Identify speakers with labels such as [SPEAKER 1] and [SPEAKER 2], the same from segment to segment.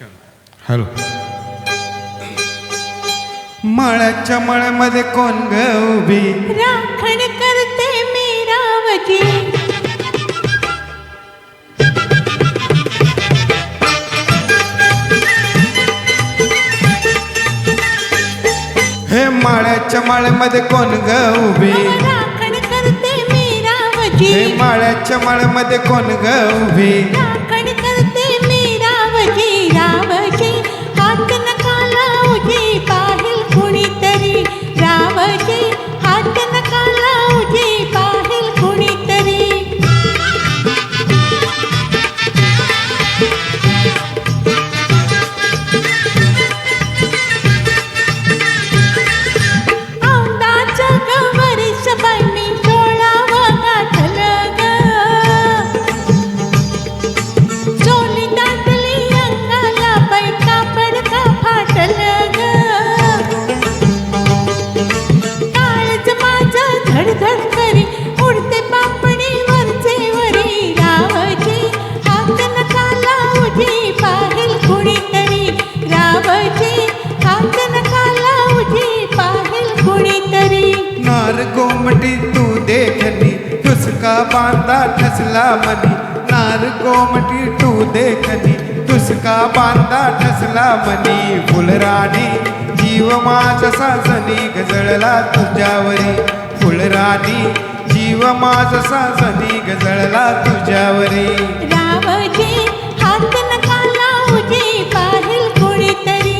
[SPEAKER 1] Hello. मळ्याच्या मळ्यामध्ये कोण ग उभी,
[SPEAKER 2] राखण करते मी रावजी.
[SPEAKER 1] हे मळ्याच्या मळ्यामध्ये कोण ग उभी,
[SPEAKER 2] राखण करते मी रावजी.
[SPEAKER 1] हे मळ्याच्या मळ्यामध्ये कोण ग उभी,
[SPEAKER 2] राखण करते मी रावजी. रावजी हात नका लावजी, पाहिल कुणीतरी. रावजी हात नका लावजी, पाहिल कुणीतरी. औंदाचं गवरीच बाई मी डोळावं गाठलं ग. चोली दाटली अंगाला बाई कापड का फाटलं ग. काळज माझं धडधड करी, उडते पापणी वरचे वरी. रावजी हात नका लावजी, पाहिल कुणीतरी. रावजी हात नका लावजी, पाहिल कुणीतरी.
[SPEAKER 1] नार गोमटी तू देखनी, तुसका बांधा ठसला मनी. नार गोमटी तू देखनी, तुसका बांधा ठसला मनी. फुलराणी जीव माझा सासनी गजळला तुझ्यावरी. फुलराणी जीव माझा सासनी गजळला तुझ्यावरी.
[SPEAKER 2] रावजी हात नका लावजी, पाहिल कुणीतरी.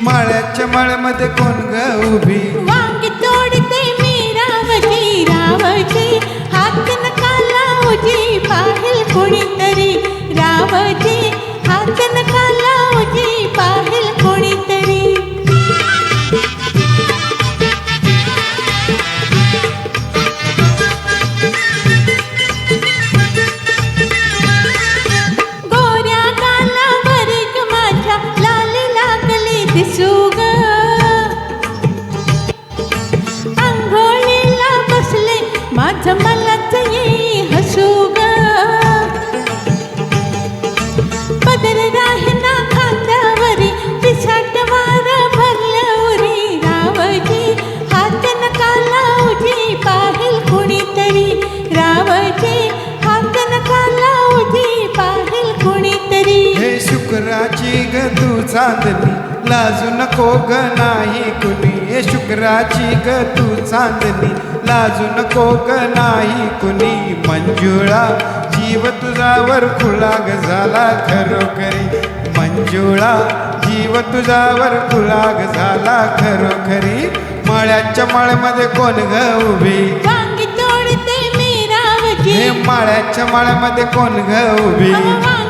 [SPEAKER 1] मळ्याच्या मळ्यामध्ये कोण ग उभी,
[SPEAKER 2] वांगी तोडते मी रावजी. रावजी हात नका लावजी, पाहिल कुणीतरी. रावजी हात नका लावजी, पाहिल कुणीतरी. गोऱ्या गालावर ग माझ्या लाली लागली दिसू ग. अंघोळीला बसले माझं मलाच येई हसू ग. पदर राहिना खांद्यावरी, पिसाट वार भरलं उरी. रावजी हात नका लावजी, पाहिल कुणीतरी. रावजी हात नका लावजी, पाहिल कुणीतरी.
[SPEAKER 1] हे शुक्राची ग तू चांदणी, लाजू नको ग नाही कुणी. हे शुक्राची ग तू चांदणी, लाजू नको ग नाही कुणी. मंजुळा जीव तुझ्यावर खुला ग झाला खरोखरी. मंजुळा जीव तुझ्यावर खुला ग झाला खरोखरी. मळ्याच्या मळ्यामध्ये कोण ग उभी,
[SPEAKER 2] वांगी तोडते मी रावजी.
[SPEAKER 1] हे मळ्याच्या मळ्यामध्ये कोण ग उभी.
[SPEAKER 2] वांगी